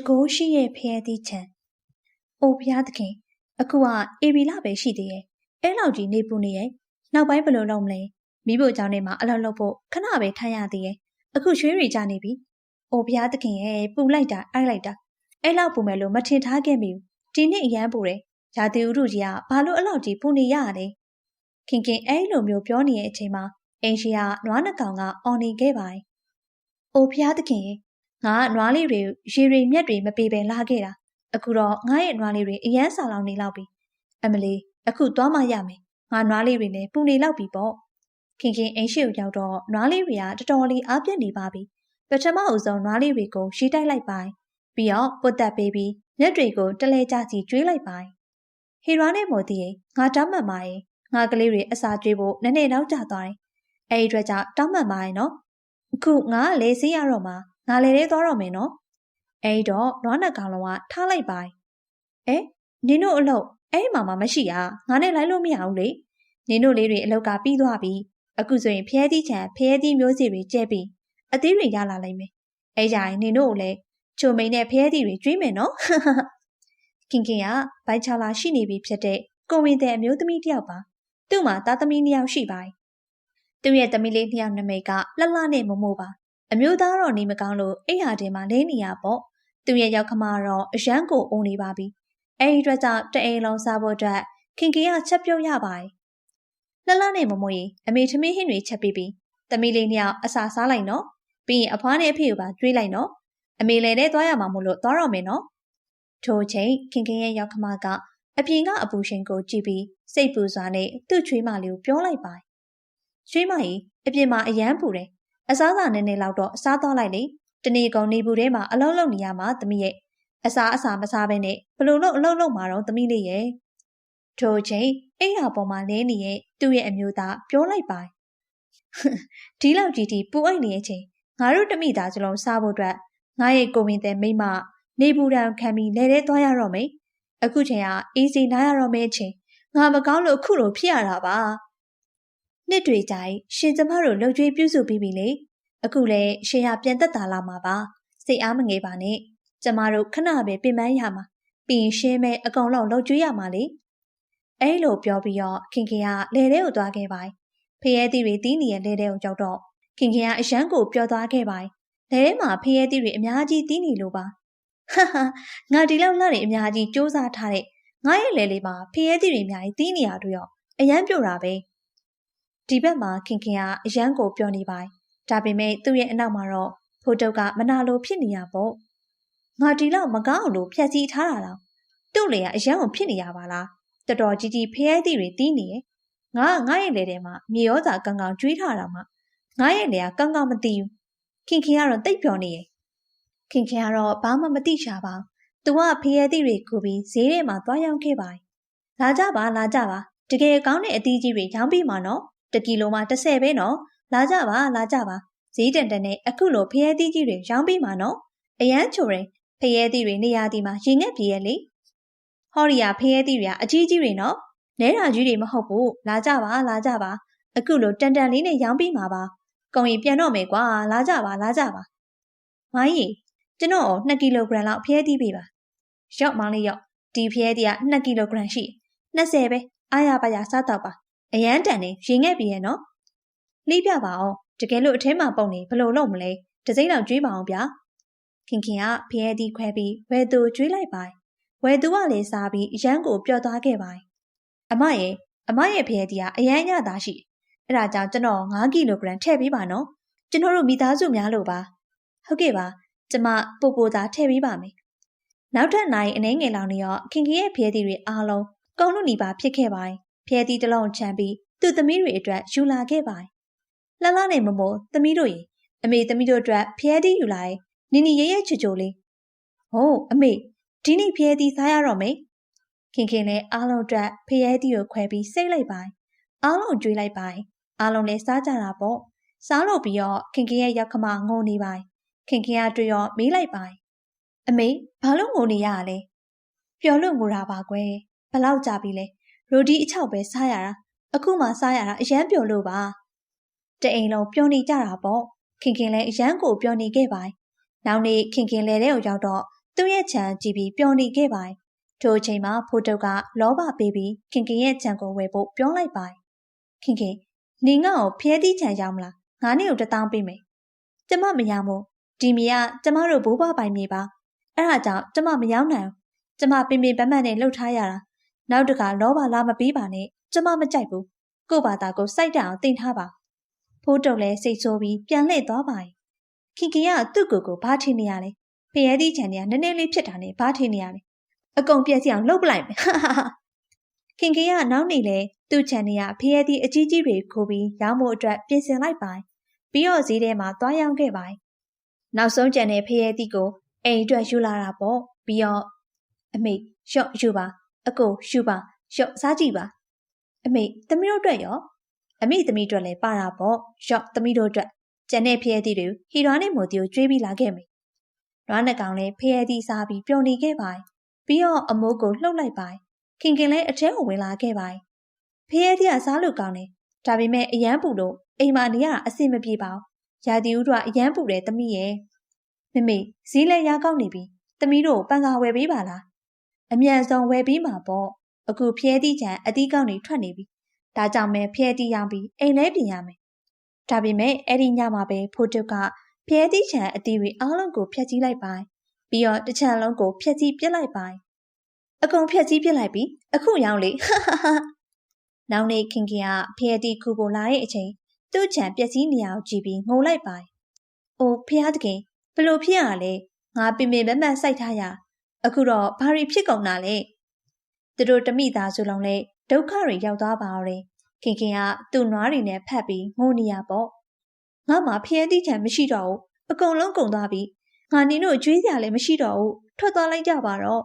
ကိုးရှိရဲ့ဖျဲသီးချံအိုဖျားသခင်အခုကအေဘီလာပဲရှိသေးရဲ့အဲလောက်ကြီးနေပူနေရဲ့နောက်ပိုင်းဘယ်လိုလုပ်မလဲမိဖို့ကြောင့်နေမှာအလုပ်လုပ်ဖို့ခဏပဲထိုင်ရသေးရဲ့အခုရွှေတွေကြနေပြီအိုဖျားသခင်ရဲ့ပူလိုက်တာအိုက်လိုက်တာအဲလောက်ပူမယ်လို့မထင်ထားခဲ့မိဘူးဒီနေ့အရန်ပူတယ်ရာသီဥတုကြီးကဘာလို့အလောက်ကြီးပူနေရလဲခင်ခင်အဲလိုမျိုးပြောနေတဲ့အချိန်မှာအင်ရှိကနွားနှကောင်ကအော်နေခဲ့ပါတယ်အိုဖျားသခင်ငါနွားလေးတွေရေတွေမြက်တွေမပေးပဲလာခဲ့တာအခုတော့ငါရဲ့နွားလေးတွေအရန်ဆောင်လောင်နေလောက်ပြီအမလီအခုသွားမှရမယ်ငါနွားလေးတွေလည်းပူနေလောက်ပြီပေါ့ခင်ခင်အိမ်ရှိကိုရောက်တော့နွားလေးတွေကတော်တော်လေးအားပြတ်နေပါပြီပထမအဆုံးနွားလေးတွေကိုရှီးတိုက်လိုက်ပါပြီးတော့ပုတ်တက်ပေးပြီးမြက်တွေကိုတလဲကြစီကျွေးလိုက်ပါဟီရွာနဲ့မော်တီရဲ့ငါတောင်းမှန်ပါရဲ့ငါကလေးတွေအစာကျွေးဖို့နည်းနည်းတော့ကြာသွားတယ်အဲဒီအတွက်ကြောင့်တောင်းမှန်ပါရဲ့နော်အခုငါကလေဆေးရတော့မှငါလည်းသွားတော့မယ်နော်အဲ့တော့နွားနှကောင်လုံးကထားလိုက်ပါနင်တို့အလုပ်အဲ့မှာမရှိရငါနဲ့လိုက်လို့မရဘူးလေနင်တို့လေးတွေအလုပ်ကပြီးသွားပြီအခုဆိုရင်ဖျဲသီးချံဖျဲသီးမျိုးစီတွေကျဲပြီးအသေးတွေရလာလိမ့်မယ်အဲ့ကြရင်နင်တို့ကိုလည်းချိုမိန်နဲ့ဖျဲသီးတွေကျွေးမယ်နော်ခင်ခင်ကဘိုက်ချလာရှိနေပြီဖြစ်တဲ့ကိုဝင်တဲ့အမျိုးသမီးတစ်ယောက်ပါသူ့မှာသားသမီး2ယောက်ရှိပါတယ်သူ့ရဲ့သမီးလေး2ယောက်နာမည်ကလှလှနဲ့မမိုးပါအမျိုးသားတော့နေမကောင်းလို့အိမ်ဟာထဲမှာလဲနေရပေါ့သူ့ရဲ့ရောက်ခမတော့အရန်ကိုအိုးနေပါပြီအဲဒီအတွက်ကြောင့်တအိမ်လုံးစားဖို့အတွက်ခင်ခင်ကချက်ပြုတ်ရပါတယ်လှလှနဲ့မမိုးကြီးအမေထမင်းဟင်းတွေချက်ပြီးသမီးလေး2ယောက်အစာစားလိုက်နော်ပြီးရင်အဖွားနဲ့အဖေကိုပါကျွေးလိုက်နော်အမေလည်းနဲ့သွားရမှာမို့လို့သွားတော့မယ်နော်ထိုအချိန်ခင်ခင်ရဲ့ရောက်ခမကအပြင်ကအပူရှင်ကိုကြည့်ပြီးစိတ်ပူစွာနဲ့သူ့ချွေးမလေးကိုပြောလိုက်ပါတယ်ချွေးမကြီးအပြင်မှာအရန်ပူတယ်အစားအစာနည်းနည်းလောက်တော့စားသွားလိုက်လေတနေ့ကုန်နေဘူးထဲမှာအလုံးလုံးနေရမှာသမီးရဲ့အစာမစားဘဲနဲ့ဘလို့လို့အလုံးလုံးမှာတော့သမီးလေးရဲ့ထိုအချိန်အိမ်ဟာပေါ်မှာလဲနေရဲ့သူ့ရဲ့အမျိုးသားပြောလိုက်ပါတယ်ဒီလောက်ကြီးပူအိုက်နေတဲ့အချိန်ငါတို့တမိသားစလုံးစားဖို့အတွက်ငါရဲ့ကိုဝင်တဲ့မိမနေဘူးတံခံပြီးလဲတဲ့သွားရတော့မယ်အခုချိန်ကအေးစီနားရတော့မယ့်အချိန်ငါမကောင်းလို့အခုလိုဖြစ်ရတာပါနှစ်တွေကြိုင်ရှင်ကျမတို့လှုပ်ကြွေးပြုစုပြီးပြီလေအခုလည်းရှင်ရပြန်သက်သာလာမှာပါစိတ်အားမငယ်ပါနဲ့ကျမတို့ခဏပဲပြင်ပန်းရမှာပြီးရင်ရှင်မဲအကောင်လောက်လှုပ်ကြွေးရမှာလေအဲလိုပြောပြီးတော့ခင်ခင်ကလဲတဲ့ကိုသွားခဲ့ပါတယ်ဖရဲသီးတွေတီးနေတဲ့လဲတဲ့ကိုရောက်တော့ခင်ခင်ကအရန်ကိုပြောသွားခဲ့ပါတယ်လဲထဲမှာဖရဲသီးတွေအများကြီးတီးနေလို့ပါငါဒီလောက်လှနေအများကြီးစူးစမ်းထားတဲ့ငါရဲ့လဲလေးမှာဖရဲသီးတွေအများကြီးတီးနေရတွေ့ရောအရန်ပြိုတာပဲဒီဘက်မှာခင်ခင်ကအရန်ကိုပြောနေပါတယ်ဒါပေမဲ့သူ့ရဲ့အနောက်မှာတော့ဖိုးတုတ်ကမနာလိုဖြစ်နေရပေါ့ငါဒီလောက်မကောင်းအောင်လို့ဖြက်စီးထားတာလားသူ့လေကအရန်ကိုဖြစ်နေရပါလားတော်တော်ကြီးဖျဲသီးတွေတီးနေရဲ့ငါရဲ့လေထဲမှာမြေရောစာကောင်းကောင်းကျွေးထားတာမှငါရဲ့လေကကောင်းကောင်းမသိဘူးခင်ခင်ကတော့တိတ်ပြောနေရဲ့ခင်ခင်ကတော့ဘာမှမသိရှာပါသူကဖျဲသီးတွေကိုပြီးဈေးထဲမှာသွားရောက်ခဲ့ပါတယ်လာကြပါတကယ်ကောင်းတဲ့အသီးကြီးတွေရောင်းပြီးမှနော်1ကီလိုမှ30ပဲနော်လာကြပါဈေးတန်နဲ့အခုလိုဖျဲသီးကြီးတွေရောင်းပြီးမှနော်အရန်ချိုတယ်ဖျဲသီးတွေနေရာဒီမှာရင်ငက်ပြေးရဲ့လေဟော်ရီယာဖျဲသီးတွေကအကြီးကြီးတွေနော်နဲတာကြီးတွေမဟုတ်ဘူးလာကြပါအခုလိုတန်လေးနဲ့ရောင်းပြီးမှာပါကုန်ရင်ပြန်တော့မယ်ကွာလာကြပါမိုင်းကြီးကျွန်တော်2ကီလိုဂရမ်လောက်ဖျဲသီးပေးပါရောက်မောင်းလေးရောက်ဒီဖျဲသီးက2ကီလိုဂရမ်ရှိ20ပဲအားရပါရစားတော့ပါအရန်တန်နေရင်ငက်ပြေးရဲ့နော်လှိပြပါအောင်တကယ်လို့အထဲမှာပုံနေဘလို့လုပ်မလဲတစိမ့်လောက်ကျွေးပါအောင်ဗျာခင်ခင်ကဖျဲသီးခွဲပြီးဝယ်သူကျွေးလိုက်ပါဝယ်သူကလည်းစားပြီးအရန်ကိုပျော်သွားခဲ့ပါအမရဲ့ဖျဲသီးကအရန်ရသားရှိအဲ့ဒါကြောင့်ကျွန်တော်5ကီလိုဂရမ်ထည့်ပေးပါနော်ကျွန်တော်တို့မိသားစုများလို့ပါဟုတ်ကဲ့ပါကျမပိုသားထည့်ပေးပါမယ်နောက်ထပ်နိုင်အနှဲငယ်လောင်နေတော့ခင်ခင်ရဲ့ဖျဲသီးတွေအားလုံးကောင်းလို့နေပါဖြစ်ခဲ့ပါတယ်ဖျဲသီးတစ်လုံးချမ်းပြီးသူ့သမီးတွေအတွက်ယူလာခဲ့ပါတယ်လှလှနဲ့မမိုးသမီးတို့ရေအမေသမီးတို့အတွက်ဖျဲသီးယူလာရဲ့နီနီရဲချိုလေးဟုတ်အမေဒီနေ့ဖျဲသီးစားရတော့မယ်ခင်ခင်လည်းအားလုံးအတွက်ဖျဲသီးကိုခွဲပြီးစိတ်လိုက်ပါအားလုံးကျွေးလိုက်ပါအားလုံးလည်းစားကြတာပေါ့စားလို့ပြီးတော့ခင်ခင်ရဲ့ရောက်ခမငိုနေပါခင်ခင်ကတွေ့ရောမေးလိုက်ပါအမေဘာလို့ငိုနေရလဲပျော်လို့ငိုတာပါကွယ်ဘလောက်ကြာပြီလဲရိုဒီအချောက်ပဲစားရတာအခုမှစားရတာအရန်ပျော်လို့ပါတအိမ်လုံးပျော်နေကြတာပေါ့ခင်ခင်လည်းအရန်ကိုပျော်နေခဲ့ပါနောက်နေ့ခင်ခင်လဲတဲ့ကိုရောက်တော့ သူ့ရဲ့ခြံကြည့်ပြီးပျော်နေခဲ့ပါ။ထိုအချိန်မှာဖိုးတုတ်ကလောဘပေးပြီးခင်ခင်ရဲ့ခြံကိုဝယ်ဖို့ပြောလိုက်ပါ။ခင်ခင်နင်ငါ့ကိုဖျဲသီးခြံရောင်းမလား။ငါနဲ့ကို1000ပေးမယ်။ကျမမရောင်းဘူး။ဒီမြေကကျမတို့ဘိုးဘွားပိုင်မြေပါ။အဲ့ဒါကြောင့်ကျမမရောင်းနိုင်ဘူး။ကျမပင်ပင်ပန်းပန်းနဲ့လှုပ်ထားရတာ။နောက်တခါလောဘလာမပေးပါနဲ့။ကျမမကြိုက်ဘူး။ကို့ဘာသာကိုစိုက်တအောင်တင်ထားပါ။ဖိုးတုတ်လည်းစိတ်ဆိုးပြီးပြန်လှည့်သွားပါ။ခင်ခင်ကသူ့ကိုဘာထင်နေရလဲ။ဖျဲသီးခြံကနည်းနည်းလေးဖြစ်တာနဲ့ဘာထင်နေရလဲ။အကုန်ပြည့်စည်အောင်လှုပ်ပလိုက်မယ်။ခင်ခင်ကနောက်နေလေသူ့ခြံနေရဖျဲသီးအကြီးကြီးတွေခိုးပြီးရောင်းဖို့အတွက်ပြင်ဆင်လိုက်ပါ။ပြီးတော့ဈေးထဲမှာသွားရောင်းခဲ့ပါ။နောက်ဆုံးကျန်တဲ့ဖျဲသီးကိုအိမ်အတွက်ယူလာတာပေါ့။ပြီးတော့အမေရှော့ယူပါအကိုယူပါရှော့စားကြည့်ပါအမေသမီးတို့အတွက်ရောအမေသမီးတို့လည်းပါတာပေါ့ရှော့သမီးတို့အတွက်ကျန်တဲ့ဖျဲသီးတွေဟီရွာနဲ့မိုတီကိုကျွေးပြီးလာခဲ့မယ်နွားနှကောင်လည်းဖျဲသီးစားပြီးပျော်နေခဲ့ပါပြီးတော့အမိုးကိုလှုပ်လိုက်ပါခင်ခင်လည်းအထဲကိုဝင်လာခဲ့ပါဖျဲသီးကစားလို့ကောင်းတယ်ဒါပေမဲ့အရန်ပူလို့အိမ်မှာနေရတာအဆင်မပြေပါဘူးရာသီဥတုကအရန်ပူတယ်သမီးရဲ့မမေဈေးလည်းရကောက်နေပြီသမီးတို့ပန်ကာဝယ်ပေးပါလားအမြန်ဆုံးဝယ်ပြီးမှာပေါ့အခုဖျဲသီးချံအသီးကောင်းတွေထွက်နေပြီဒါကြောင့်မဲဖျဲသီးရောင်းပြီးအိမ်လဲပြင်ရမယ်ဒါပေမဲ့အဲ့ဒီညမှာပဲဖိုးတုတ်ကဖျဲသီးချံအသီးတွေအားလုံးကိုဖျက်ဆီးလိုက်ပါပြီးတော့တစ်ချံလုံးကိုဖျက်ဆီးပစ်လိုက်ပါအကုန်ဖျက်ဆီးပစ်လိုက်ပြီအခုရောင်းလေနောက်နေ့ခင်ခင်ကဖျဲသီးခုဖို့လာတဲ့အချိန်သူ့ချံပျက်စီးနေအောင်ကြည့်ပြီးငိုလိုက်ပါအိုးဖျားတခင်ဘလို့ဖြစ်ရလဲငါပင်ပင်ပန်းပန်းစိုက်ထားရအခုတော့ဘာတွေဖြစ်ကုန်တာလဲသူတို့တမိသားစုလုံးလဲဒုက္ခတွေရောက်သွားပါတော့တယ်ခင်ခင်ကသူ့နွားတွေနဲ့ဖက်ပြီးငိုနေရပေါ့ငါမှဖျဲသီးချံမရှိတော့ဘူးအကုန်လုံးကုန်သွားပြီငါနင်တို့ကြွေးစရာလည်းမရှိတော့ဘူးထွက်သွားလိုက်ကြပါတော့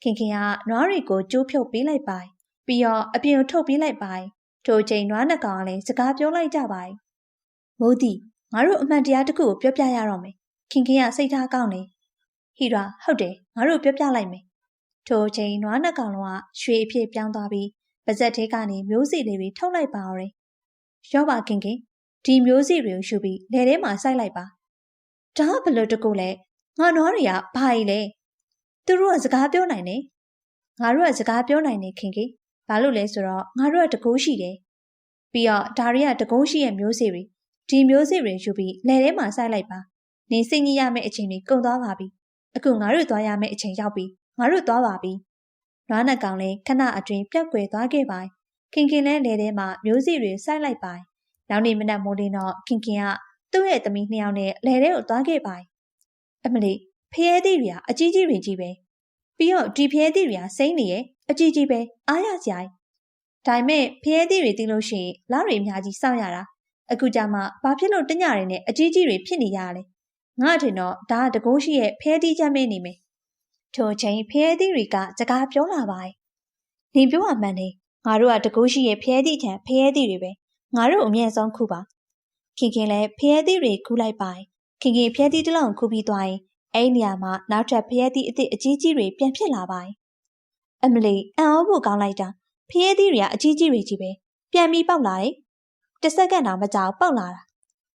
ခင်ခင်ကနွားတွေကိုကျိုးဖြုတ်ပေးလိုက်ပါပြီးတော့အပြင်ကိုထုတ်ပေးလိုက်ပါထို့ချိန်နွားနှကောင်ကလည်းစကားပြောလိုက်ကြပါမိုးတီငါတို့အမှန်တရားတစ်ခုကိုပြောပြရတော့မယ်ခင်ခင်ကစိတ်ထားကောင်းတယ်ဟီရာဟုတ်တယ်ငါတို့ပြောပြလိုက်မယ်ထိုအချိန်နွားနှကောင်လုံးကရွှေအဖြစ်ပြောင်းသွားပြီးပါဇက်ထဲကနေမျိုးစေ့လေးတွေထုတ်လိုက်ပါတော့ရောပါခင်ခင်ဒီမျိုးစေ့တွေကိုယူပြီးလယ်ထဲမှာစိုက်လိုက်ပါဒါကဘလို့တကူလဲငါနွားတွေကဘာကြီးလဲသူတို့ကစကားပြောနိုင်တယ်ငါတို့ကစကားပြောနိုင်တယ်ခင်ခင်ဘာလို့လဲဆိုတော့ငါတို့ကတကူရှိတယ်ပြီးတော့ဒါတွေကတကူရှိရဲ့မျိုးစေ့တွေဒီမျိုးစေ့တွေယူပြီးလယ်ထဲမှာစိုက်လိုက်ပါနေစိတ်ကြီးရမယ့်အချိန်ကြီးကုန်သွားပါပြီအခုငါတို့သွားရမယ့်အချိန်ရောက်ပြီငါတို့သွားပါပြီနွားနှကောင်လည်းခဏအတွင်းပြတ်ကွယ်သွားခဲ့ပါခင်ခင်လည်းလယ်ထဲမှာမျိုးစေ့တွေစိုက်လိုက်ပါနောက်နေ့မနက်မိုးလင်းတော့ခင်ခင်ကသူ့ရဲ့သမီးနှစ်ယောက်နဲ့လယ်ထဲကိုသွားခဲ့ပါအမလီဖျဲသီးတွေကအကြီးကြီးတွေကြီးပဲပြီးတော့ဒီဖျဲသီးတွေကစိမ့်နေရဲ့အကြီးကြီးပဲအားရစရာဒါပေမဲ့ဖျဲသီးတွေသိလို့ရှိရင်လားတွေအများကြီးစောင့်ရတာအခုကြမှာဘာဖြစ်လို့တညတွေနဲ့အကြီးကြီးတွေဖြစ်နေရလဲငါ့ထင်တော့ဒါကတကိုးရှိရဲ့ဖျဲသီးချမ်းမင်းနေမယ်ထိုချိန်ဖျဲသီးတွေကစကားပြောလာပါနင်ပြောရမှန်တယ်ငါတို့ကတကိုးရှိရဲ့ဖျဲသီးချံဖျဲသီးတွေပဲငါတို့အမြဲဆုံးခုပါခင်ခင်လည်းဖျဲသီးတွေခူးလိုက်ပါခင်ခင်ဖျဲသီးတစ်လုံးခူးပြီးသွားရင်အဲ့နေရာမှာနောက်ထပ်ဖျဲသီးအစ်စ်အကြီးကြီးတွေပြန်ဖြစ်လာပါအမလီအံ့ဩဖို့ကောင်းလိုက်တာဖျဲသီးတွေကအကြီးကြီးတွေကြီးပဲပြန်ပြီးပေါက်လာတယ်တစ်စက္ကန့်တောင်မကြောက်ပေါက်လာတာ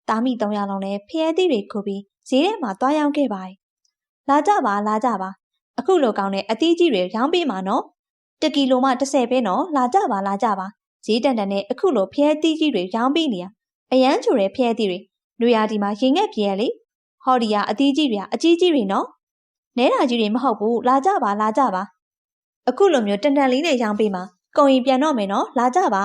တားမိ3ယောက်လုံးလည်းဖျဲသီးတွေခူးပြီးဈေးထဲမှာသွားရောင်းခဲ့ပါလာကြပါလာကြပါအခုလိုကောင်းတဲ့အသီးကြီးတွေရောင်းပေးမှာနော်1ကီလိုမှ30ပဲနော်လာကြပါလာကြပါဈေးတန်တန်နဲ့အခုလိုဖျဲသီးကြီးတွေရောင်းပေးနေရအရန်ချိုတဲ့ဖျဲသီးတွေလူရာဒီမှာရင်ငက်ပြေရလေဟော်ဒီယာအသီးကြီးတွေကအကြီးကြီးတွေနော်နဲတာကြီးတွေမဟုတ်ဘူးလာကြပါလာကြပါအခုလိုမျိုးတန်တန်လေးနဲ့ရောင်းပေးမှာကုန်ရင်ပြန်တော့မယ်နော်လာကြပါ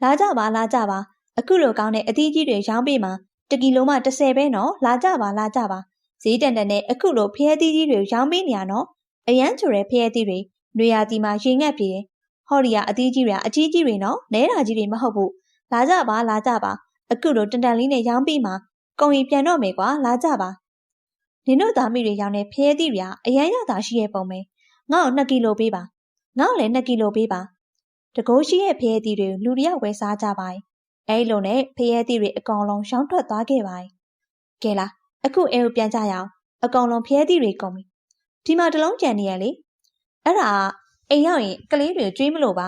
လာကြပါလာကြပါအခုလိုကောင်းတဲ့အသီးကြီးတွေရောင်းပေးမှာ1ကီလိုမှ30ပဲနော်လာကြပါလာကြပါဈေးတန်တန်နဲ့အခုလိုဖျဲသီးကြီးတွေရောင်းပေးနေရနော်အရန်ချိုတဲ့ဖျဲသီးတွေလူရာဒီမှာရင်ငက်ပြေတယ်ဟော်ဒီယာအသီးကြီးတွေကအကြီးကြီးတွေနော်နဲတာကြီးတွေမဟုတ်ဘူးလာကြပါလာကြပါအခုလိုတန်တန်လေးနဲ့ရောင်းပေးမှာကုန်ရင်ပြန်တော့မယ်ကွာလာကြပါနင်တို့သားမိတွေရောင်းတဲ့ဖျဲသီးတွေကအရန်ရတာရှိရဲ့ပုံပဲငါ့ကို2ကီလိုပေးပါငါ့ကိုလည်း2ကီလိုပေးပါတကိုးရှိရဲ့ဖျဲသီးတွေလူတယောက်ဝယ်စားကြပါအဲ့လိုနဲ့ဖျဲသီးတွေအကောင်လုံးရှောင်းထွက်သွားခဲ့ပါကဲလားအခုအဲကိုပြန်ကြရအောင်အကောင်လုံးဖျဲသီးတွေကုန်ပြီဒီမှာတစ်လုံးကြံနေရလေအဲ့ဒါအိမ်ရောက်ရင်ကလေးတွေကျွေးမလို့ပါ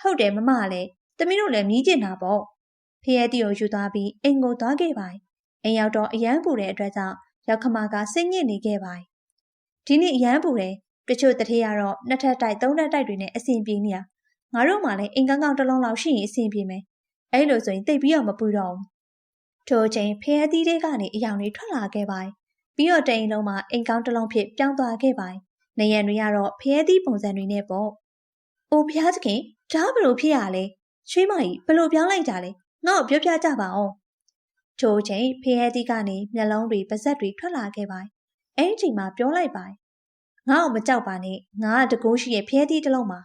ဟုတ်တယ်မမလည်းသမီးတို့လည်းမြည်ကျင်တာပေါ့ဖျဲသီးကိုယူသွားပြီးအိမ်ကိုသွားခဲ့ပါအိမ်ရောက်တော့အရန်ပူတဲ့အတွက်ကြောင့်ရောက်ခမကစိတ်ညစ်နေခဲ့ပါ ဒီနေ့ရမ်းပူတယ်တချို့တထေးကတော့နှစ်ထပ်တိုက်သုံးထပ်တိုက်တွေနဲ့အဆင်ပြေနေတာငါတို့မှလည်းအိမ်ကောင်းကောင်းတစ်လုံးလောက်ရှိရင်အဆင်ပြေမယ်အဲ့လိုဆိုရင်တိတ်ပြီးတော့မပူတော့ဘူးထိုအချိန်ဖျဲသီးတွေကနေအယောင်တွေထွက်လာခဲ့ပါပြီးတော့တိမ်လုံးမှာအိမ်ကောင်းတစ်လုံးဖြစ်ပြောင်းသွားခဲ့ပါနေရံတွေကတော့ဖျဲသီးပုံစံတွေနဲ့ပေါ့အိုဖျားသခင်ဒါဘလို့ဖြစ်ရလဲချွေးမကြီးဘလို့ပြောင်းလိုက်ကြလဲငါ့ကိုပြောပြကြပါအောင်ထိုအချိန်ဖျဲသီးကနေမျက်လုံးတွေပါးစပ်တွေထွက်လာခဲ့ပါအဲ့ဒီချိန်မှာပြောလိုက်ပါငါ့ကိုမကြောက်ပါနဲ့ငါကတကိုးရှိရဲ့ဖျဲသီးတစ်လုံးမှာ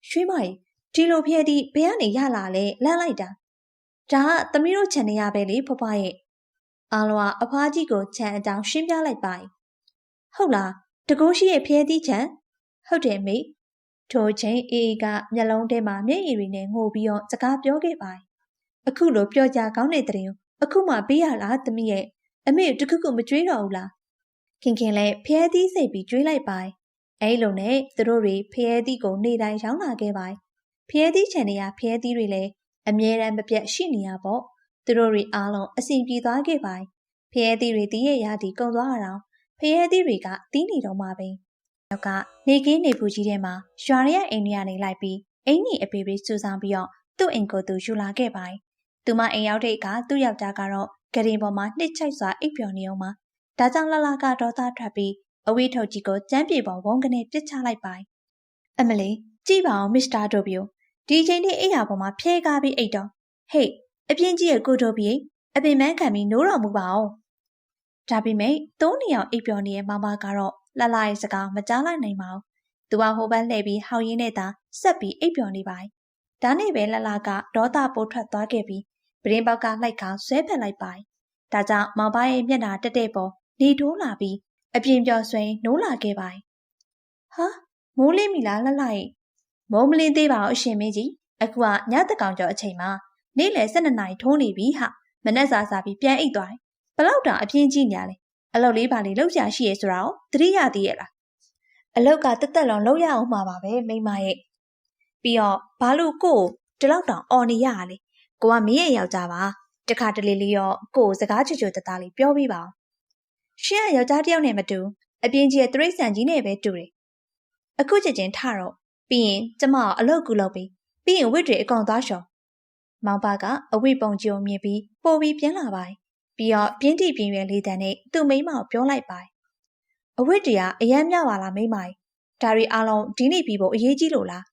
ရွှေမကြီးဒီလိုဖျဲသီးဘယ်ကနေရလာလဲလန့်လိုက်တာဒါကသမီးတို့ခြံနေရပဲလေဖွားဖွားရဲ့အားလုံးကအဖွားကြီးကိုခြံအကြောင်းရှင်းပြလိုက်ပါဟုတ်လားတကိုးရှိရဲ့ဖျဲသီးခြံဟုတ်တယ်မေထိုချိန်အေးကမျက်လုံးထဲမှာမျက်ရည်တွေနဲ့ငိုပြီးတော့စကားပြောခဲ့ပါအခုလိုပြောကြကောင်းတဲ့တဲ့ရင်အခုမှပေးရလားသမီးရဲ့အမေတခုခုမကြွေးတော့ဘူးလားခင်ခင်လည်းဖျဲသီးစိတ်ပြီးကြွေးလိုက်ပါအဲ့လိုနဲ့သူတို့တွေဖျဲသီးကိုနေတိုင်းရောင်းလာခဲ့ပါဖျဲသီးခြံနေရဖျဲသီးတွေလည်းအမြဲတမ်းမပြတ်ရှိနေရပေါ့သူတို့တွေအားလုံးအစီပြေသွားခဲ့ပါဖျဲသီးတွေတည့်ရရသည်ကုံသွားအောင်ဖျဲသီးတွေကတီးနေတော့မှပဲနောက်ကနေကင်းနေပူကြီးထဲမှာရွာရရဲ့အိမ်ကနေလိုက်ပြီးအင်းကြီးအပေတွေစူဆောင်ပြီးတော့သူ့အိမ်ကိုသူယူလာခဲ့ပါသူမအိမ်ရောက်တဲ့အခါသူ့ယောက်ျားကတော့ဂရင်ပေါ်မှာနှစ်ချိုက်စွာအိပ်ပျော်နေအောင်မှာဒါကြောင့်လှလှကဒေါသထွက်ပြီးအဝိထုတ်ကြီးကိုကျမ်းပြေပေါ်ဝုန်းကနေပစ်ချလိုက်ပါအမလီကြည့်ပါအောင်မစ္စတာဒိုဘီယိုဒီချိန်ထိအိပ်ရာပေါ်မှာဖျဲကားပြီးအိတ်တော့ဟေ့အပြင်းကြီးရဲ့ကိုဒိုဘီအပင်မန်းခံပြီးနိုးတော်မူပါအောင်ဒါပေမဲ့သုံးနေအောင်အိပ်ပျော်နေတဲ့မမကတော့လှလှရဲ့စကားမကြားလိုက်နိုင်ပါဘူးသူကဟိုဘက်လှည့်ပြီးဟောင်းရင်းနဲ့သာဆက်ပြီးအိပ်ပျော်နေပါဒါနဲ့ပဲလှလှကဒေါသပိုးထွက်သွားခဲ့ပြီးပရင်းပေါက်ကလှိုက်ကဆွဲဖက်လိုက်ပါဒါကြောင့်မောင်ပါရဲ့မျက်နှာတက်တဲ့ပေါ်နေတိုးလာပြီးအပြင်းပြောဆွဲနိုးလာခဲ့ပါဟာမိုးလင်းပြီလားလှလှရဲ့မိုးမလင်းသေးပါဘူးအရှင်မင်းကြီးအခုကညတကောင်ကျော်အချိန်မှာနေ့လယ်12နာရီထိုးနေပြီဟာမနက်စာစားပြီးပြန်အိတ်သွားဘလောက်တောင်အပြင်းကြီးနေရလဲအလုပ်လေးပါလေလောက်ရှာရှိရဲဆိုတာကိုသတိရသေးရဲ့လားအလောက်ကတက်တက်လုံးလောက်ရအောင်မှာပါပဲမိမရဲ့ပြီးတော့ဘာလို့ကို့ဒီလောက်တောင်အော်နေရရလဲကိုကမင်းရဲ့ယောက်ျားပါတခါတလေလေးရောကို့စကားချွတ်ချွတ်တသားလေးပြောပြပါအောင်ရှင်ကယောက်ျားတယောက်နဲ့မတူအပြင်းကြီးရဲ့တရိတ်ဆန်ကြီးနဲ့ပဲတူတယ်အခုချက်ချင်းထတော့ပြီးရင်ကျမအလုပ်ကူလုပ်ပြီးရင်ဝစ်တွေအကောင်သွားရှော်မောင်ပါကအဝိပုံကြီးကိုမြင်ပြီးပို့ပြီးပြင်းလာပါပြီးတော့ပြင်းတိပြင်းရွယ်လေးတန်းနဲ့သူ့မိန်းမကိုပြောလိုက်ပါအဝိတရားအယမ်းမြပါလားမိန်းမဒါရီအားလုံးဒီနေ့ပြီးဖို့အရေးကြီးလို့လာ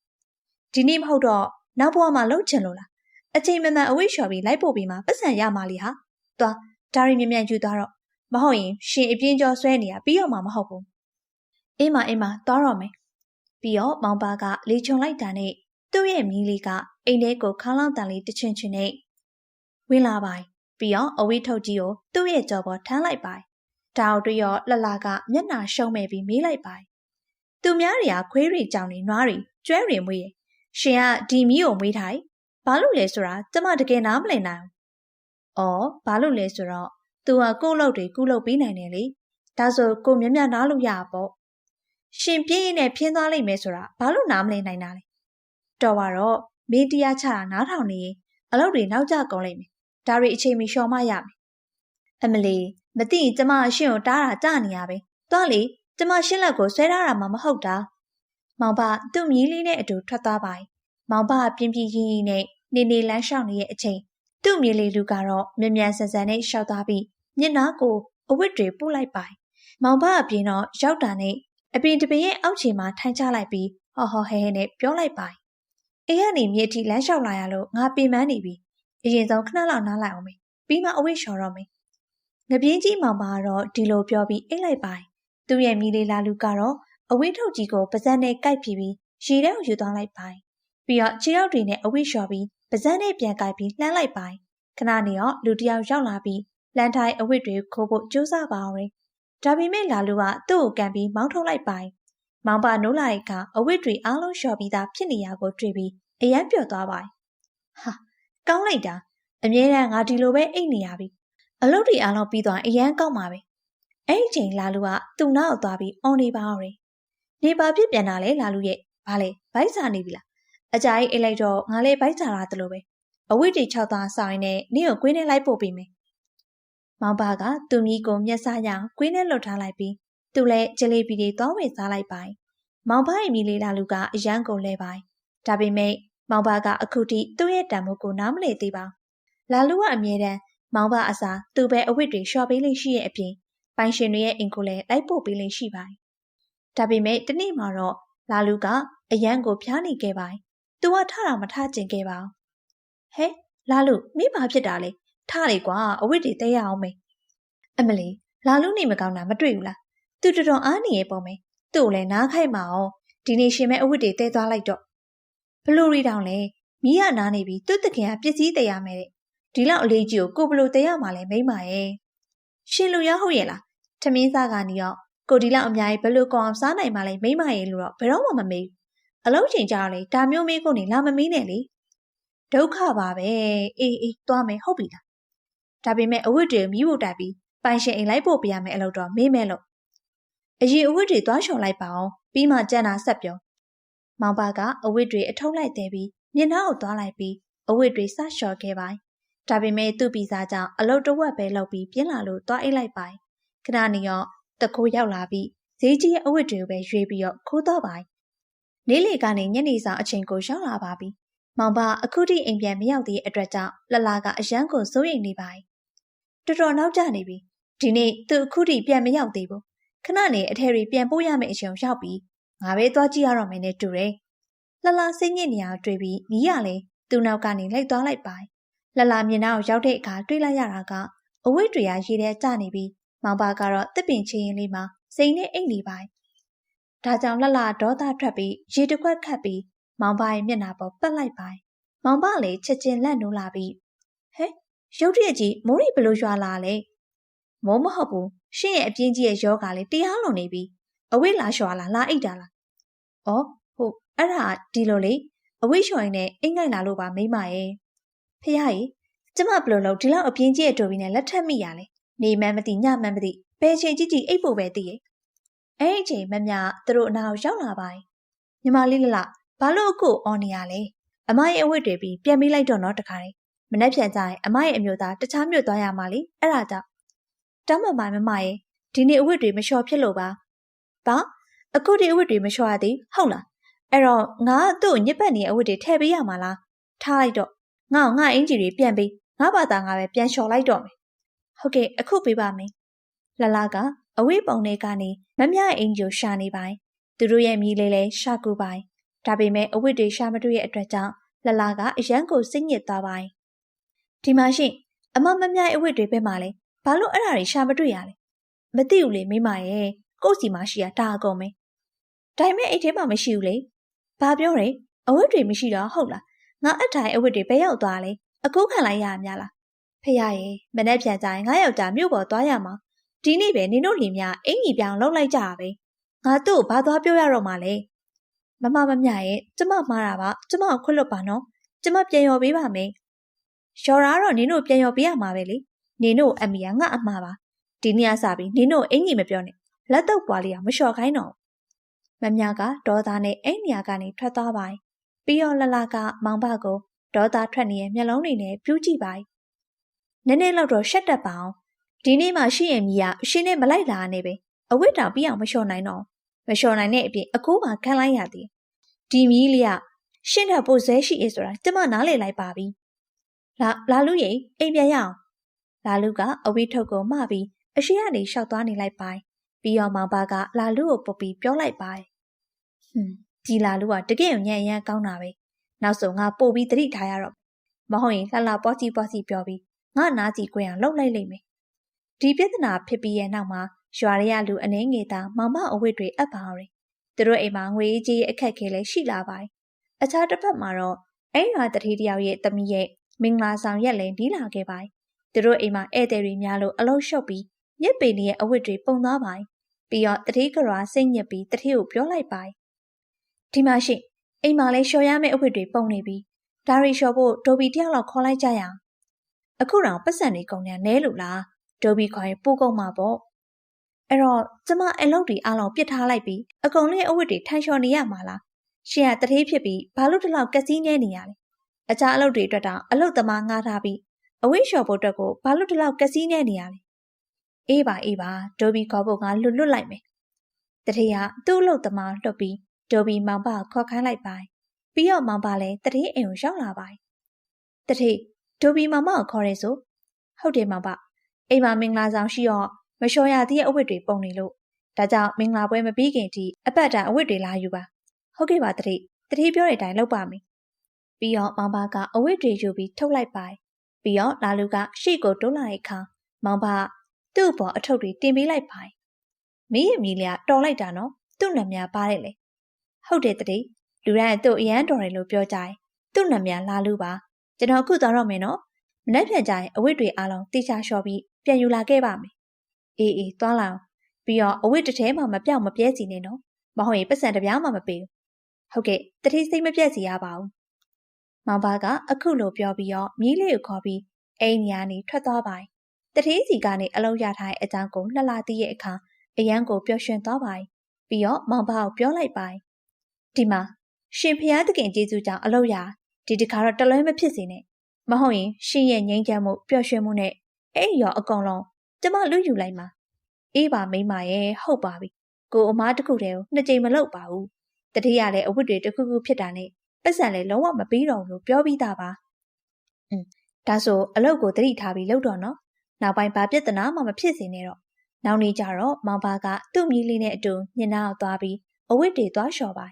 းဒီနေ့မဟုတ်တော့နောက်ဘဝမှာလှုပ်ချင်လို့လားအချိန်မှန်မှန်အဝိလျှော်ပြီးလိုက်ပို့ပြီးမှပတ်စံရမှာလीဟာသွားဒါရီမြန်မြန်ယူသွားတော့မဟုတ်ရင်ရှင်အပြင်းကျော်ဆွဲနေရပြီးတော့မှမဟုတ်ဘူးအေးမသွားတော့မယ်ပြီးတော့မောင်ပါကလေချုံလိုက်တာနဲ့သူ့ရဲ့မီးလေးကအိမ်ထဲကိုခေါင်းလောင်းတန်လေးတချင်ချင်နဲ့ဝင်လာပါပြီးတော့အဝိထုတ်ကြီးကိုသူ့ရဲ့ကြော်ပေါ်ထမ်းလိုက်ပါဒါတို့တွေ့ရောလှလှကမျက်နှာရှုံးမဲ့ပြီးမေးလိုက်ပါသူများတွေကခွေးတွေကြောင်တွေနွားတွေကျွဲတွေမွေးရရှင်ကဒီမီးကိုမွေးထားဘာလို့လဲဆိုတာကျမတကယ်နားမလည်နိုင်ဘူးဘာလို့လဲဆိုတော့သူကကို့လုပ်တွေကုလုပ်ပေးနိုင်တယ်လေဒါဆိုကိုမြမြနားလို့ရပေါ့ရှင်ပြင်းရင်နဲ့ဖျင်းသွားလိမ့်မယ်ဆိုတာဘာလို့နားမလည်နိုင်တာလဲတော်ပါတော့မင်းတရားချတာနားထောင်နေရင်အလုပ်တွေနောက်ကျကုန်လိမ့်မယ်ဒါတွေအချိန်မီလျှော်မရမယ်အမလီမသိရင်ကျမအရှင်ကိုတားတာကြနေရပဲသွားလေကျမရှင်းလက်ကိုဆွဲထားတာမှမဟုတ်တာမောင်ဘသူ့မြီးလေးနဲ့အတူထွက်သွားပါမောင်ဘပြင်းပြင်းရင်နဲ့နေနေလမ်းလျှောက်နေတဲ့အချိန်သူ့မြီးလေးလူကတော့မြန်မြန်ဆန်ဆန်နဲ့ရှောက်သွားပြီးမျက်နှာကိုအဝတ်တွေပို့လိုက်ပါမောင်ဘအပြင်တော့ရောက်တာနဲ့အပင်တပင်ရဲ့အောက်ခြေမှာထိုင်ချလိုက်ပြီးဟောဟဲဟဲနဲ့ပြောလိုက်ပါအေးကနေမြေတီလမ်းလျှောက်လာရလို့ငါပင်ပန်းနေပြီအရင်ဆုံးခဏလောက်နားလိုက်အောင်မေးပြီးမှအဝတ်လျှော်တော့မေးငပြင်းကြီးမောင်ပါကတော့ဒီလိုပြောပြီးအိတ်လိုက်ပါသူ့ရဲ့မိလေးလာလူကတော့အဝိထုတ်ကြီးကိုပါးစပ်နဲ့ကိုက်ပြီးရေထဲကိုယူသွားလိုက်ပါပြီးတော့ခြေထောက်တွေနဲ့အဝိလျှော်ပြီးပါးစပ်နဲ့ပြန်ကိုက်ပြီးလှမ်းလိုက်ပါခဏနေတော့လူတယောက်ရောက်လာပြီးလမ်းထိုင်အဝိတွေခိုးဖို့ကြိုးစားပါအောင်ဒါပေမဲ့လာလူကသူ့ကိုကန်ပြီးမောင်းထုတ်လိုက်ပါမောင်ပါနိုးလာတဲ့အခါအဝိတွေအားလုံးလျှော်ပြီးသားဖြစ်နေရကိုတွေ့ပြီးအယမ်းပျော်သွားပါဟာကောင်းလိုက်တာအမြဲတမ်းငါဒီလိုပဲအိတ်နေရပြီအလုပ်တွေအားလုံးပြီးသွားအရန်ကောက်ပါပဲအဲ့ဒီချိန်လာလူကသူ့နောက်သွားပြီးအော်နေပါအောင်နေပါပြစ်ပြန်လာလဲလာလူရဲ့ဘာလဲဗိုက်စာနေပြီလားအကြိုက်အိတ်လိုက်တော့ငါလည်းဗိုက်စာလာတလို့ပဲအဝိတွေ6သားဆောင်ရင်နဲ့နေကိုကွင်းနဲ့လိုက်ပို့ပေးမယ်မောင်ပါကသူ့မိကိုမျက်စားရအောင်ကွင်းနဲ့လွတ်ထားလိုက်ပြီး သူလည်းဂျလေးပီတွေသွားဝယ်စားလိုက်ပိုင်မောင်ဘရဲ့မိလေးလာလူကအရန်ကိုလဲပိုင်ဒါပေမဲ့မောင်ဘကအခုထိသူ့ရဲ့တန်ဖိုးကိုနားမလည်သေးပါလာလူကအမြဲတမ်းမောင်ဘအစားသူပဲအဝတ်တွေလျှော်ပေးလေးရှိရဲ့အပြင်ပိုင်ရှင်တွေရဲ့အိမ်ကိုလည်းလိုက်ပို့ပေးလေးရှိပိုင်ဒါပေမဲ့တနေ့မှာတော့လာလူကအရန်ကိုဖျားနေခဲ့ပိုင်သူကထတာမထကျင်ခဲ့ပါဟဲလာလူမိဘာဖြစ်တာလဲထလေကွာအဝတ်တွေတဲရအောင်မေအမလီလာလူနေမကောင်းတာမတွေ့ဘူးလားသူတော်တော်အားနေရဲ့ပေါ့မေသူ့ကိုလည်းနားခိုက်မအောင်ဒီနေ့ရှင်မဲ့အဝတ်တွေတဲသွားလိုက်တော့ဘလို့ရီတောင်လဲမိရနားနေပြီသူ့တခင်ကပစ္စည်းတဲရမယ်တဲ့ဒီလောက်အလေးကြီးကိုဘလို့တဲရမှာလဲမိမရဲ့ရှင်လူရဟုတ်ရဲ့လားထမင်းစားကနေရောကိုဒီလောက်အများကြီးဘလို့ကောင်းအောင်စားနိုင်မှလဲမိမရဲ့လို့တော့ဘယ်တော့မှမမေးအလုံးချိန်ကြတော့လေဒါမျိုးမေးကိုနေလာမမေးနဲ့လေဒုက္ခပါပဲအေးသွားမယ်ဟုတ်ပြီလားဒါပေမဲ့အဝတ်တွေမိဖို့တိုက်ပြီးပိုင်ရှင်အိမ်လိုက်ပို့ပေးရမယ်အလုပ်တော့မေးမယ်လို့အရင်အဝတ်တွေသွားလျှော်လိုက်ပါအောင်ပြီးမှကြံတာဆက်ပြောမောင်ဘကအဝတ်တွေအထုပ်လိုက်သေးပြီးမျက်နှာကိုသွားလိုက်ပြီးအဝတ်တွေစလျှော်ခဲ့ပါဒါပေမဲ့သူ့ပြီးစားကြောင့်အလုပ်တဝက်ပဲလုပ်ပြီးပြင်းလာလို့သွားအိတ်လိုက်ပါခဏနေရောတခိုးရောက်လာပြီးဈေးကြီးရဲ့အဝတ်တွေပဲရွေးပြီးတော့ခိုးတော့ပါနေ့လေကနေညနေဆောင်အချိန်ကိုရောက်လာပါပြီမောင်ဘအခုထိအိမ်ပြန်မရောက်သေးတဲ့အတွက်ကြောင့်လလာကအရန်ကိုစိုးရိမ်နေပါတော်တော်နောက်ကျနေပြီဒီနေ့သူအခုထိပြန်မရောက်သေးဘူးခဏနေအထယ်တွေပြန်ပို့ရမယ့်အချိန်ရောက်ပြီးငါပဲသွားကြည့်ရတော့မယ်နဲ့တူတယ်လလာစိတ်ညစ်နေအောင်တွေ့ပြီးညီရလေသူ့နောက်ကနေလိုက်သွားလိုက်ပါလလာမျက်နှာကိုရောက်တဲ့အခါတွေ့လိုက်ရတာကအဝတ်တွေကရေထဲကျနေပြီးမောင်ဘကတော့တစ်ပင်ချင်းရင်လေးမှာစိန်နဲ့အိတ်နေပါဒါကြောင့်လလာဒေါသထွက်ပြီးရေတစ်ခွက်ခတ်ပြီးမောင်ဘရဲ့မျက်နှာပေါ်ပတ်လိုက်ပါမောင်ဘလည်းချက်ချင်းလက်နိုးလာပြီးဟဲရုတ်တရက်ကြီးမိုးရီဘလို့ရွာလာလဲမိုးမဟုတ်ဘူးရှင့်ရဲ့အပြင်းကြီးရဲ့ယောဂါလေးတရားလွန်နေပြီအဝိလာလျှော်လာအိတ်တာလားဩဟုတ်အဲ့ဒါဒီလိုလေအဝိလျှော်ရင်နဲ့အိတ်ငိုက်လာလို့ပါမိမရဲ့ဖះကြီးကျမဘလို့လို့ဒီလောက်အပြင်းကြီးရဲ့တော်ပြီးနဲ့လက်ထက်မိရလဲနေမှန်းမသိညမှန်းမသိဘယ်ချိန်ကြီးအိတ်ဖို့ပဲသိရဲ့အဲ့အချိန်မမြသူတို့အနာကိုရောက်လာပါညီမလေးလလဘာလို့အခုအော်နေရလဲအမရဲ့အဝတ်တွေပြီးပြန်ပြီးလိုက်တော့တော့တခါတည်းမနှက်ဖြန်ကြရင်အမရဲ့အမျိုးသားတခြားမြို့သွားရမှာလေအဲ့ဒါကြောင့်တောင်းမမရဲ့ဒီနေ့အဝတ်တွေမလျှော်ဖြစ်လို့ပါဘာအခုဒီအဝတ်တွေမလျှော်ရသေးဟုတ်လားအဲ့တော့ငါသူ့ကိုညစ်ပတ်နေတဲ့အဝတ်တွေထည့်ပေးရမှာလားထားလိုက်တော့ငါအင်ကြီးတွေပြန်ပေးငါဘာသာငါပဲပြန်လျှော်လိုက်တော့မယ်ဟုတ်ကဲ့အခုပေးပါမယ်လလာကအဝတ်ပုံတွေကနေမမြအင်ကြီးကိုရှာနေပိုင်းသူတို့ရဲ့မိလေးလည်းရှာကူပိုင်းဒါပေမဲ့အဝတ်တွေရှာမတွေ့ရဲ့အတွက်ကြောင့်လလာကအရန်ကိုစိတ်ညစ်သွားပိုင်းဒီမှာရှင်အမမမြရဲ့အဝတ်တွေပဲမှာလဲဘာလို့အဲ့ဒါတွေရှာမတွေ့ရလဲမသိဘူးလေမိမရဲ့ကိုယ့်စီမှာရှိတာအကုန်ပဲဒါပေမဲ့အိတ်ထဲမှာမရှိဘူးလေဘာပြောလဲအဝတ်တွေမရှိတော့ဟုတ်လားငါအထိုင်အဝတ်တွေဘယ်ရောက်သွားလဲအခုခံလိုက်ရများလားဖះရဲ့မနေ့ပြန်ကြရင်ငါယောက်ျားမြို့ပေါ်သွားရမှာဒီနေ့ပဲနင်တို့လင်မအင်ကြီးပြောင်းလောက်လိုက်ကြတာပဲငါသူ့ကိုဘာသွားပြောရတော့မှလဲမမြရဲ့ကျမမှားတာပါကျမကိုခွတ်လွတ်ပါနော်ကျမပြန်ရော်ပေးပါမယ်ရော်တာတော့နင်တို့ပြန်ရော်ပေးရမှာပဲလေနင်တို့အမေကငါအမှားပါဒီနေ့အစားပြီးနင်တို့အင်ကြီးမပြောနဲ့လက်တော့ပွားလေးကမလျှော်ခိုင်းတော့မမြကဒေါသနဲ့အိမ်နေရာကနေထွက်သွားပါပြီးတော့လလကမောင်ဘကိုဒေါသထွက်နေတဲ့မျက်လုံးတွေနဲ့ပြူးကြည့်ပါနည်းနည်းလောက်တော့ရှက်တတ်ပါအောင်ဒီနေ့မှရှိရင်ကြီးကရှင်နဲ့မလိုက်လာနဲ့ပဲအဝတ်တောင်ပြီးအောင်မလျှော်နိုင်တော့မလျှော်နိုင်တဲ့အပြင်အကိုးမှခံလိုက်ရသည်ဒီမီးလေးကရှင်းတဲ့ပိုဇဲရှိအေးဆိုတာကျမနားလေလိုက်ပါပြီလာလူရိအိမ်ပြန်ရအောင်လာလူကအဝေးထုတ်ကိုမှပြီးအရှိကနေရှောက်သွားနေလိုက်ပါပြီးတော့မောင်ဘကလာလူကိုပုတ်ပြီးပြောလိုက်ပါဒီလာလူကတကယ်ညံ့ရမ်းကောင်းတာပဲနောက်ဆုံးငါပို့ပြီးတတိထားရတော့မဟုတ်ရင်လှပွားစီပြောပြီးငါနားကြည့်ခွင့်အောင်လှုပ်လိုက်လိမ့်မယ်ဒီပြဿနာဖြစ်ပြီးရဲ့နောက်မှာရွာရဲလူအနေငယ်သားမောင်မအဝတ်တွေအပ်ပါရယ်သူတို့အိမ်မှာငွေကြီးရဲ့အခက်ခဲလည်းရှိလာပါအခြားတစ်ဖက်မှာတော့အဲ့ရွာတတိတယောက်ရဲ့သမီးရဲ့မင်္ဂလာဆောင်ရက်လည်းနီးလာခဲ့ပါသူတို့အိမ်မှာဧည့်သည်တွေများလို့အလုံးလျှော့ပြီးညစ်ပေရဲ့အဝတ်တွေပုံသွားပါပြီးတော့တတိကရွာစိတ်ညစ်ပြီးတတိကိုပြောလိုက်ပါဒီမှာရှိအိမ်မှာလည်းလျှော်ရမယ့်အဝတ်တွေပုံနေပြီးဒါရီလျှော်ဖို့ဒိုဘီတယောက်လောက်ခေါ်လိုက်ကြရအောင်အခုတော့ပတ်စံတွေကုန်နေနဲလို့လားဒိုဘီခေါ်ရင်ပို့ကုန်မှာပေါ့အဲ့တော့ကျမအလုပ်တွေအားလုံးပြစ်ထားလိုက်ပြီးအကုန်လေးအဝတ်တွေထိုင်လျှော်နေရမှာလားရှင်ကတတိဖြစ်ပြီးဘာလို့ဒီလောက်ကစီးနေနေရလဲအခြားအလုပ်တွေအတွက်တော့အလုပ်သမားငှားထားပြီးအဝတ်လျှော်ဖို့အတွက်ကိုဘာလို့ဒီလောက်ကစီးနေနေရလဲအေးပါဒိုဘီခေါ်ဖို့ငါလွတ်လိုက်မယ် တတိယသူ့အလုပ်သမားလွတ်ပြီးဒေါ်ဘီမောင်ဘခေါ်ခိုင်းလိုက်ပါပြီးတော့မောင်ဘလည်းတတိအိမ်ကိုရောက်လာပါတတိဒေါ်ဘီမောင်ဘကိုခေါ်ရဲဆိုဟုတ်တယ်မောင်ဘအိမ်မှာမင်္ဂလာဆောင်ရှိတော့မလျှော်ရသေးတဲ့အဝတ်တွေပုံနေလို့ဒါကြောင့်မင်္ဂလာပွဲမပြီးခင်ထိအပတ်တိုင်းအဝတ်တွေလာယူပါဟုတ်ကဲ့ပါတတိပြောတဲ့အတိုင်းလုပ်ပါမယ်ပြီးတော့မောင်ဘကအဝတ်တွေယူပြီးထုတ်လိုက်ပါပြီးတော့လာလူကရှေ့ကိုတိုးလာတဲ့အခါမောင်ဘသူ့ဘော်အထုပ်တွေတင်ပေးလိုက်ပါမင်းရဲ့မိလျာတော်လိုက်တာနော်သူ့နာမည်ပါတယ်လေဟုတ်တယ်တတိလူတိုင်းသူ့အရန်တော်တယ်လို့ပြောကြတယ်သူ့နာမည်လာလူပါကျွန်တော်အခုသွားတော့မယ်နော်မနေ့ပြန်ကြရင်အဝတ်တွေအားလုံးတိကျလျှော်ပြီးပြန်ယူလာခဲ့ပါမယ်အေးသွားလာအောင်ပြီးတော့အဝတ်တစ်ထဲမှမပြောက်မပြဲစီနဲ့နော်မဟုတ်ရင်ပတ်စံတစ်ပြားမှမပေးဘူးဟုတ်ကဲ့တတိစိတ်မပြတ်စီရပါဘူးမောင်ဘကအခုလိုပြောပြီးတော့မြီးလေးကိုခေါ်ပြီးအိမ်ညာနေထွက်သွားပါတတိစီကနေအလုံးရထားတဲ့အကြောင်းကိုလှလှသိရဲ့အခါအရန်ကိုပျော်ရွှင်သွားပါပြီးတော့မောင်ဘကိုပြောလိုက်ပါဒီမှာရှင်ဖျားသခင်ကျေးဇူးကြောင့်အလုပ်ရဒီတခါတော့တလွဲမဖြစ်စေနဲ့မဟုတ်ရင်ရှင်ရဲ့ငြိမ်းချမ်းမှုပျော်ရွှင်မှုနဲ့အဲ့ရောအကုန်လုံးကျမလူယူလိုက်မှာအေးပါမိမရဲ့ဟုတ်ပါပြီကိုအမားတခုတည်းကိုနှစ်ကြိမ်မလုပ်ပါဘူးတတိယလည်းအဝတ်တွေတစ်ခုခုဖြစ်တာနဲ့ပတ်စံလည်းလုံးဝမပြီးတော့ဘူးလို့ပြောပြီးသားပါဒါဆိုအလုပ်ကိုတတိထားပြီးလုပ်တော့နော်နောက်ပိုင်းဘာပြဿနာမှမဖြစ်စေနဲ့တော့နောက်နေ့ကျတော့မောင်ဘကသူ့မြီးလေးနဲ့အတူညနာအောင်သွားပြီးအဝတ်တွေသွားလျှော်ပါ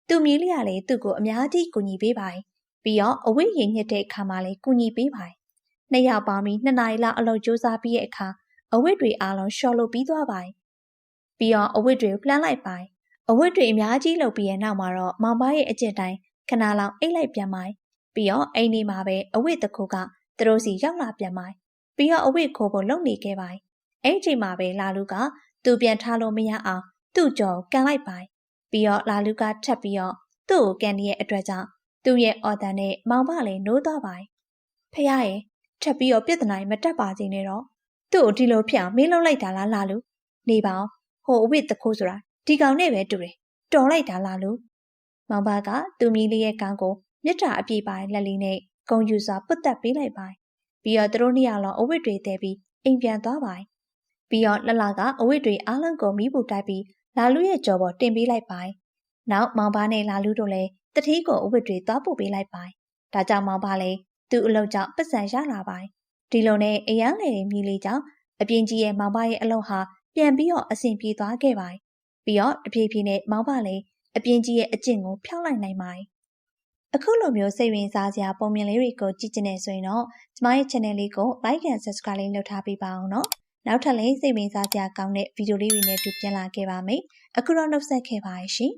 သူ့မြီးလေးကလည်းသူ့ကိုအများကြီးကူညီပေးပါပြီးတော့အဝတ်ရင်ညစ်တဲ့အခါမှာလည်းကူညီပေးပါနှစ်ယောက်ပေါင်းပြီး2 နာရီလောက်အလုပ်ကြိုးစားပြီးတဲ့အခါအဝတ်တွေအားလုံးလျှော်လို့ပြီးသွားပါပြီးတော့အဝတ်တွေကိုလှမ်းလိုက်ပါအဝတ်တွေအများကြီးလုပ်ပြီးရဲ့နောက်မှာတော့မောင်ဘရဲ့အကျင့်တိုင်းခဏလောက်အိတ်လိုက်ပြန်ပါပြီးတော့အိမ်ဒီမှာပဲအဝတ်တစ်ခုကသူတို့စီရောက်လာပြန်ပါပြီးတော့အဝတ်ခိုးဖို့လုပ်နေခဲ့ပါအဲ့ချိန်မှာပဲလာလူကသူ့ပြန်ထားလို့မရအောင်သူ့ကြော်ကန်လိုက်ပါပြီးတော့လာလူကထပ်ပြီးတော့သူ့ကိုကန်ရဲ့အတွက်ကြောင့်သူ့ရဲ့အော်တန်နဲ့မောင်ဘလည်းနိုးသွားပါဖះရဲ့ထပ်ပြီးတော့ပြဿနာမတက်ပါစေနဲ့တော့သူ့ကိုဒီလိုဖြစ်အောင်မင်းလုံးလိုက်တာလားလာလူနေပါအောင်ဟိုအဝတ်တခိုးဆိုတာဒီကောင်နဲ့ပဲတူတယ်တော်လိုက်တာလားလူမောင်ဘကသူ့မြီးလေးရဲ့ကောင်ကိုမြတ်တာအပြည့်ပါလက်လေးနဲ့ဂုံယူစွာပုတ်တက်ပေးလိုက်ပါပြီးတော့သူတို့နှစ်ယောက်လုံးအဝတ်တွေတဲပြီးအိမ်ပြန်သွားပါပြီးတော့လှလှကအဝတ်တွေအားလုံးကိုမီးပူတိုက်ပြီးလာလူရဲ့ကြော်ပေါ်တင်ပေးလိုက်ပါနောက်မောင်ဘနဲ့လာလူတို့လည်းတတိကိုအဝတ်တွေသွားပို့ပေးလိုက်ပါဒါကြောင့်မောင်ဘလည်းသူ့အလုပ်ကြောင့်ပတ်စံရလာပါဒီလိုနဲ့အရန်လေမြီးလေးကြောင့်အပြင်းကြီးရဲ့မောင်ဘရဲ့အလုပ်ဟာပြန်ပြီးတော့အဆင်ပြေသွားခဲ့ပါပြီးတော့တဖြည်းဖြည်းနဲ့မောင်ဘလည်းအပြင်းကြီးရဲ့အကျင့်ကိုဖျောက်လိုက်နိုင်ပါအခုလိုမျိုးစိတ်ဝင်စားစရာပုံမြင်လေးတွေကိုကြည့်ချင်နေဆိုရင်တော့ကျမရဲ့ channel လေးကို like and subscribe လေးလုပ်ထားပေးပါအောင်နော်နောက်ထပ်လည်းစိတ်ဝင်စားစရာကောင်းတဲ့ဗီဒီယိုလေးတွေနဲ့တူပြန်လာခဲ့ပါမယ်အခုတော့နှုတ်ဆက်ခဲ့ပါရှင်